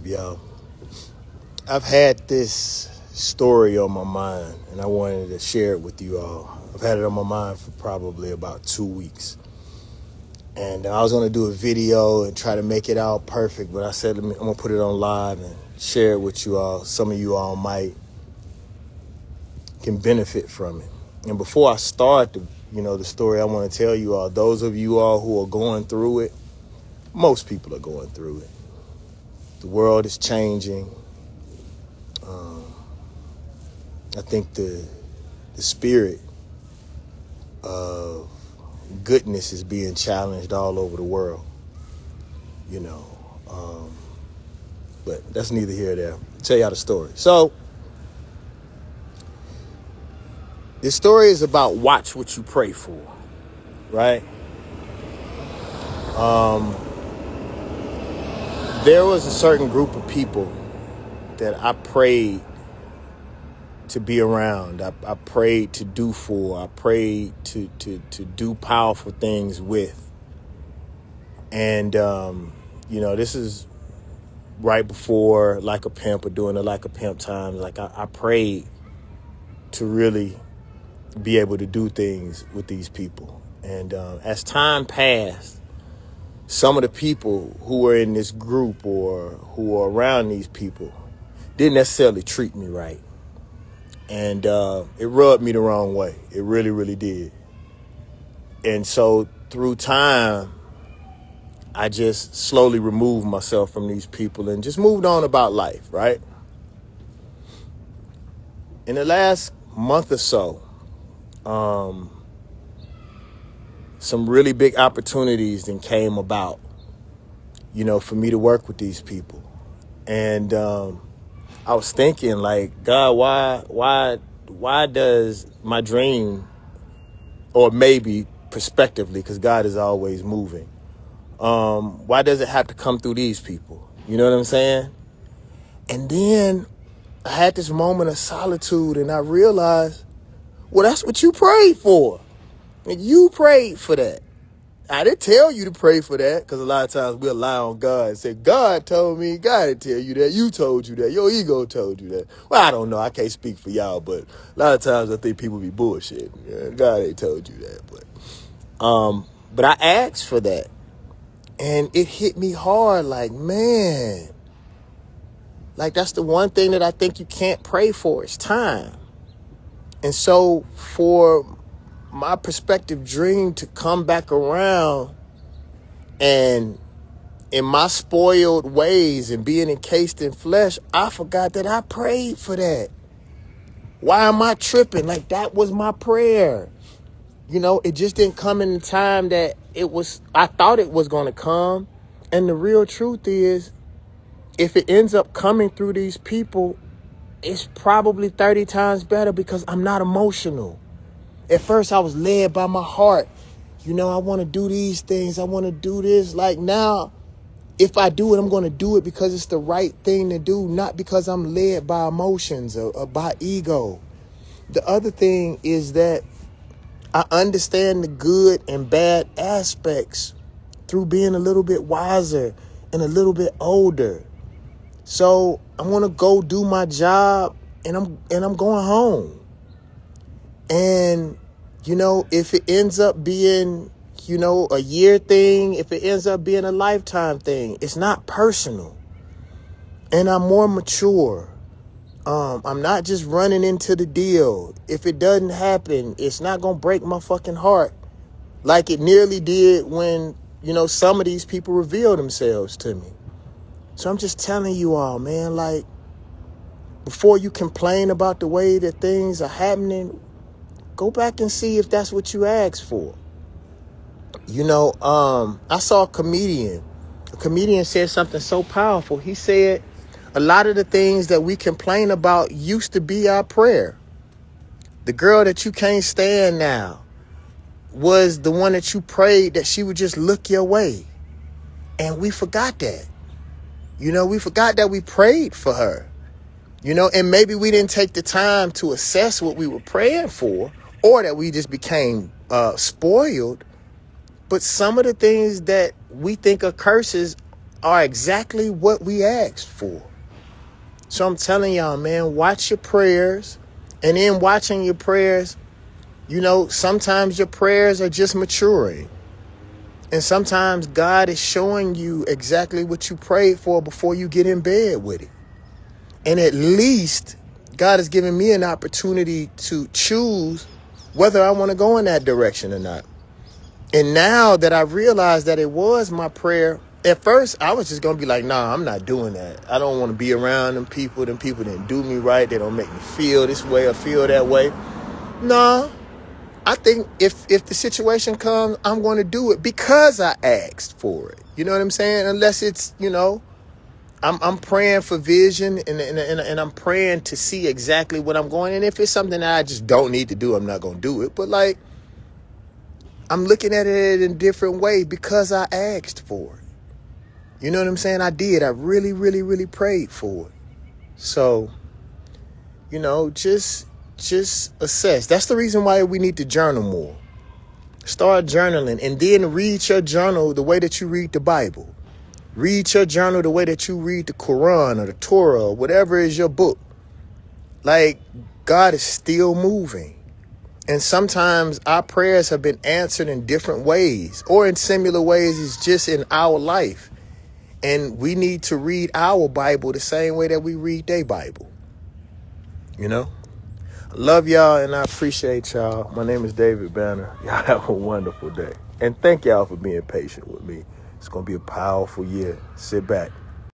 Y'all, I've had this story on my mind and I wanted to share it with you all. I've had it on my mind for probably about 2 weeks. And I was going to do a video and try to make it out perfect, but I said, I'm going to put it on live and share it with you all. Some of you all might can benefit from it. And before I start the story I want to tell you all, those of you all who are going through it, most people are going through it. The world is changing. I think the spirit of goodness is being challenged all over the world, you know. But that's neither here nor there. I'll tell y'all the story. So this story is about watch what you pray for, right? There was a certain group of people that I prayed to be around. I prayed to do for. I prayed to do powerful things with. And, this is right before Like a Pimp or doing the Like a Pimp times. Like I prayed to really be able to do things with these people. And as time passed, some of the people who were in this group or who were around these people didn't necessarily treat me right. And it rubbed me the wrong way. It really, really did. And so through time, I just slowly removed myself from these people and just moved on about life, right? In the last month or so, some really big opportunities then came about, for me to work with these people. And I was thinking, like, God, why does my dream, or maybe prospectively, because God is always moving, why does it have to come through these people? You know what I'm saying? And then I had this moment of solitude and I realized, well, that's what you prayed for. And you prayed for that. I didn't tell you to pray for that, because a lot of times we'll lie on God and say, God told me. God didn't tell you that. You told you that. Your ego told you that. Well, I don't know. I can't speak for y'all, but a lot of times I think people be bullshit. Yeah, God ain't told you that. But I asked for that. And it hit me hard, like, man. Like, that's the one thing that I think you can't pray for is time. And so for my prospective dream to come back around, and in my spoiled ways and being encased in flesh, I forgot that I prayed for that. Why am I tripping? Like, that was my prayer. It just didn't come in the time that I thought it was going to come. And the real truth is, if it ends up coming through these people, it's probably 30 times better because I'm not emotional. At first, I was led by my heart. I want to do these things. I want to do this. Like, now, if I do it, I'm going to do it because it's the right thing to do, not because I'm led by emotions or by ego. The other thing is that I understand the good and bad aspects through being a little bit wiser and a little bit older. So I want to go do my job and I'm going home. And, if it ends up being, a year thing, if it ends up being a lifetime thing, it's not personal. And I'm more mature. I'm not just running into the deal. If it doesn't happen, it's not going to break my fucking heart like it nearly did when, some of these people revealed themselves to me. So I'm just telling you all, man, like, before you complain about the way that things are happening, go back and see if that's what you asked for. I saw a comedian. A comedian said something so powerful. He said, a lot of the things that we complain about used to be our prayer. The girl that you can't stand now was the one that you prayed that she would just look your way. And we forgot that. We forgot that we prayed for her. And maybe we didn't take the time to assess what we were praying for, or that we just became spoiled. But some of the things that we think are curses are exactly what we asked for. So I'm telling y'all, man, watch your prayers. And in watching your prayers, sometimes your prayers are just maturing. And sometimes God is showing you exactly what you prayed for before you get in bed with it. And at least God has given me an opportunity to choose whether I want to go in that direction or not. And now that I realized that it was my prayer, at first I was just going to be like, nah, I'm not doing that. I don't want to be around them people. Them people didn't do me right. They don't make me feel this way or feel that way. No, I think if the situation comes, I'm going to do it because I asked for it. You know what I'm saying? Unless it's, I'm praying for vision and I'm praying to see exactly what I'm going. And if it's something that I just don't need to do, I'm not going to do it. But like, I'm looking at it in a different way because I asked for it. You know what I'm saying? I did. I really, really, really prayed for it. So, just assess. That's the reason why we need to journal more. Start journaling and then read your journal the way that you read the Bible. Read your journal the way that you read the Quran or the Torah or whatever is your book. Like, God is still moving. And sometimes our prayers have been answered in different ways or in similar ways. It's just in our life. And we need to read our Bible the same way that we read their Bible. I love y'all and I appreciate y'all. My name is David Banner. Y'all have a wonderful day. And thank y'all for being patient with me. It's going to be a powerful year. Sit back.